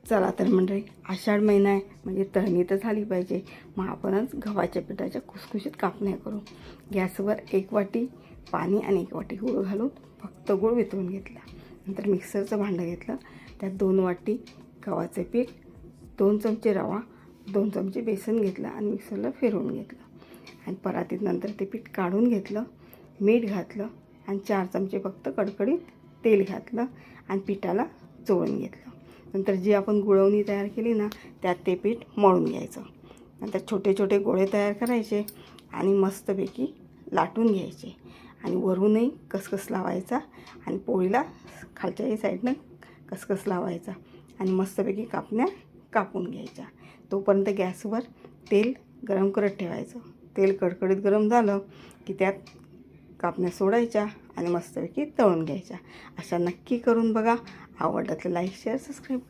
चला तर मंडळी, आषाढ महिना आहे म्हणजे तळणी तर झाली पाहिजे. मग आपणच गव्हाच्या पिठाच्या खुसखुशीत कापण्या करू. गॅसवर 1 वाटी पाणी आणि 1 वाटी गूळ घालून फक्त गूळ वितळून घेतला. नंतर मिक्सरचं भांडं घेतलं, त्यात 2 वाटी गव्हाचे पीठ, 2 चमचे रवा, 2 चमचे बेसन घेतलं आणि मिक्सरला फिरवून घेतलं. आणि परातीत नंतर ते पीठ काढून घेतलं, मीठ घातलं आणि 4 चमचे फक्त कडकडीत तेल घातलं आणि पिठाला चोळून घेतलं. नंतर जी आपण गुळवणी तयार केली ना, त्यात ते पीठ मळून घ्यायचं. नंतर छोटे छोटे गोळे तयार करायचे आणि मस्तपैकी लाटून घ्यायचे आणि वरूनही कसकस लावायचा आणि पोळीला खालच्याही साईडनं कसकस लावायचा आणि मस्तपैकी कापण्या कापून घ्यायच्या. तोपर्यंत गॅसवर तेल गरम करत ठेवायचं. तेल कडकडीत गरम झालं की त्यात कापण्या सोडायच्या आणि मस्तपैकी तळून घ्यायच्या. अशा नक्की करून बघा. आवडलं तर लाईक, शेअर, सबस्क्राईब करा.